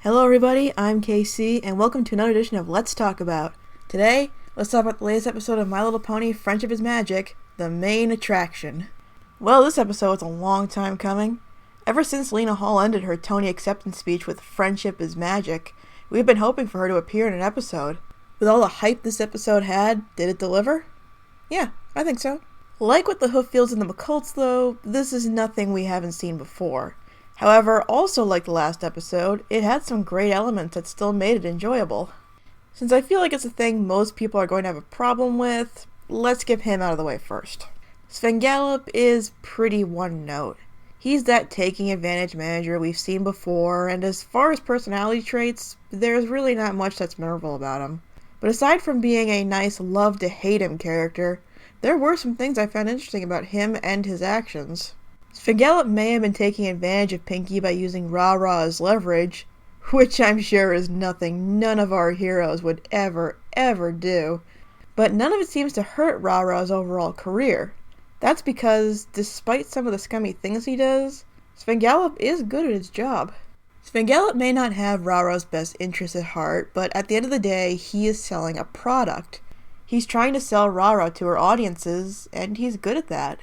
Hello everybody, I'm KC, and welcome to another edition of Let's Talk About. Today, let's talk about the latest episode of My Little Pony, Friendship is Magic, the main attraction. Well, this episode's a long time coming. Ever since Lena Hall ended her Tony acceptance speech with Friendship is Magic, we've been hoping for her to appear in an episode. With all the hype this episode had, did it deliver? Yeah, I think so. Like with the Hooffields and the McCults though, this is nothing we haven't seen before. However, also like the last episode, it had some great elements that still made it enjoyable. Since I feel like it's a thing most people are going to have a problem with, let's get him out of the way first. Svengalop is pretty one note. He's that taking advantage manager we've seen before, and as far as personality traits, there's really not much that's memorable about him. But aside from being a nice love-to-hate-him character, there were some things I found interesting about him and his actions. Svengalop may have been taking advantage of Pinkie by using Rah-Rah as leverage, which I'm sure is nothing none of our heroes would ever do. But none of it seems to hurt Rah-Rah's overall career. That's because, despite some of the scummy things he does, Svengalop is good at his job. Svengalop may not have Rah-Rah's best interests at heart, but at the end of the day, he is selling a product. He's trying to sell Rah-Rah to her audiences, and he's good at that.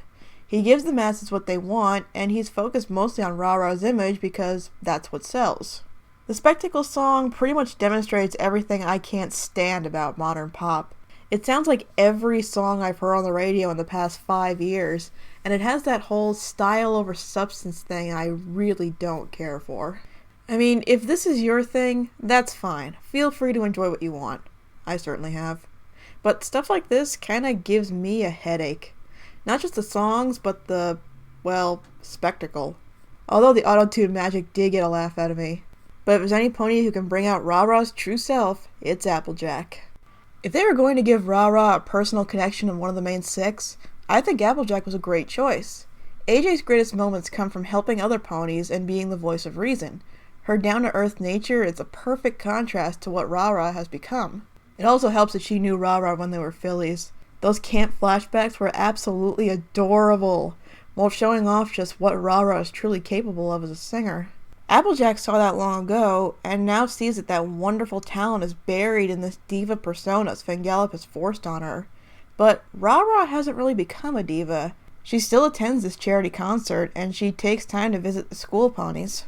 He gives the masses what they want, and he's focused mostly on Rah-Rah's image because that's what sells. The Spectacle song pretty much demonstrates everything I can't stand about modern pop. It sounds like every song I've heard on the radio in the past 5 years, and it has that whole style over substance thing I really don't care for. I mean, if this is your thing, that's fine. Feel free to enjoy what you want. I certainly have. But stuff like this kinda gives me a headache. Not just the songs, but the, spectacle. Although the auto-tune magic did get a laugh out of me. But if there's any pony who can bring out Rah-Rah's true self, it's Applejack. If they were going to give Rah-Rah a personal connection in one of the main 6, I think Applejack was a great choice. AJ's greatest moments come from helping other ponies and being the voice of reason. Her down-to-earth nature is a perfect contrast to what Rah-Rah has become. It also helps that she knew Rah-Rah when they were fillies. Those camp flashbacks were absolutely adorable, while showing off just what Rah-Rah is truly capable of as a singer. Applejack saw that long ago, and now sees that wonderful talent is buried in this diva persona Svengalop has forced on her. But Rah-Rah hasn't really become a diva. She still attends this charity concert, and she takes time to visit the school ponies.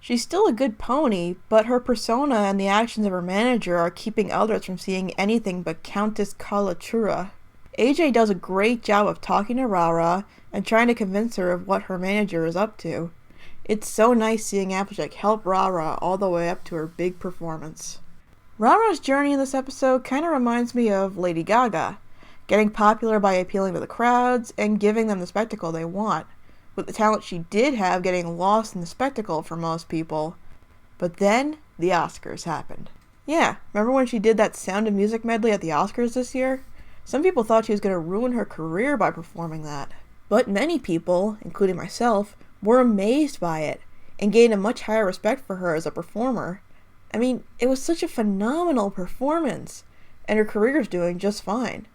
She's still a good pony, but her persona and the actions of her manager are keeping others from seeing anything but Countess Kalatura. AJ does a great job of talking to Rah-Rah and trying to convince her of what her manager is up to. It's so nice seeing Applejack help Rah-Rah all the way up to her big performance. Rah-Rah's journey in this episode kinda reminds me of Lady Gaga, getting popular by appealing to the crowds and giving them the spectacle they want, with the talent she did have getting lost in the spectacle for most people. But then, the Oscars happened. Yeah, remember when she did that Sound of Music medley at the Oscars this year? Some people thought she was going to ruin her career by performing that. But many people, including myself, were amazed by it, and gained a much higher respect for her as a performer. I mean, it was such a phenomenal performance, and her career's doing just fine.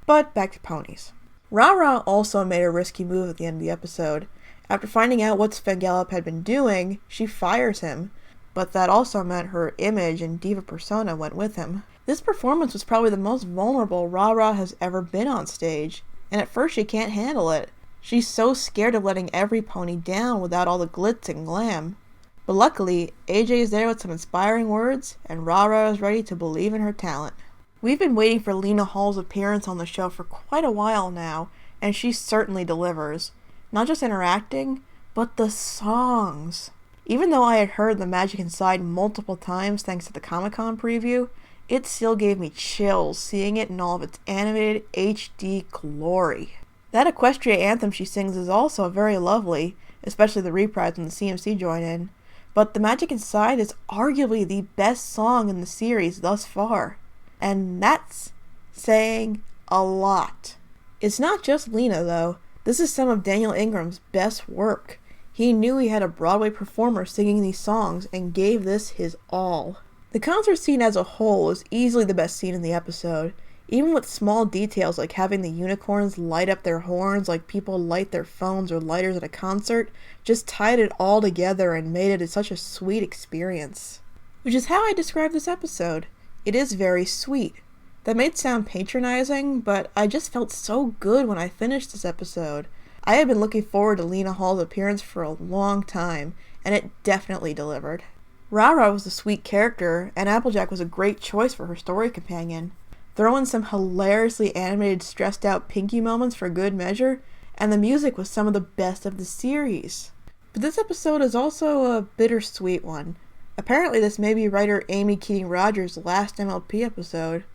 But back to ponies. Rah-Rah also made a risky move at the end of the episode. After finding out what Svengalop had been doing, she fires him, but that also meant her image and diva persona went with him. This performance was probably the most vulnerable Rah-Rah has ever been on stage, and at first she can't handle it. She's so scared of letting every pony down without all the glitz and glam. But luckily, AJ is there with some inspiring words, and Rah-Rah is ready to believe in her talent. We've been waiting for Lena Hall's appearance on the show for quite a while now, and she certainly delivers. Not just in her acting, but the songs. Even though I had heard The Magic Inside multiple times thanks to the Comic-Con preview, it still gave me chills seeing it in all of its animated HD glory. That Equestria anthem she sings is also very lovely, especially the reprise when the CMC join in, but The Magic Inside is arguably the best song in the series thus far. And that's saying a lot. It's not just Lena though. This is some of Daniel Ingram's best work. He knew he had a Broadway performer singing these songs and gave this his all. The concert scene as a whole is easily the best scene in the episode, even with small details like having the unicorns light up their horns like people light their phones or lighters at a concert, just tied it all together and made it such a sweet experience. which is how I describe this episode. It is very sweet. That may sound patronizing, but I just felt so good when I finished this episode. I had been looking forward to Lena Hall's appearance for a long time, and it definitely delivered. Rara was a sweet character, and Applejack was a great choice for her story companion. Throw in some hilariously animated, stressed-out Pinky moments for good measure, and the music was some of the best of the series. But this episode is also a bittersweet one. Apparently this may be writer Amy Keating Rogers' last MLP episode.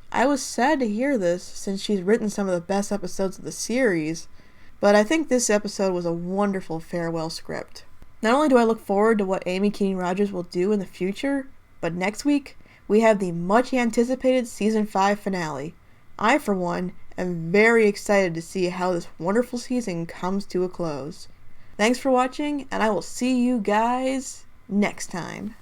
I was sad to hear this, since she's written some of the best episodes of the series, but I think this episode was a wonderful farewell script. Not only do I look forward to what Amy Keating Rogers will do in the future, but next week, we have the much anticipated Season 5 finale. I, for one, am very excited to see how this wonderful season comes to a close. Thanks for watching, and I will see you guys next time.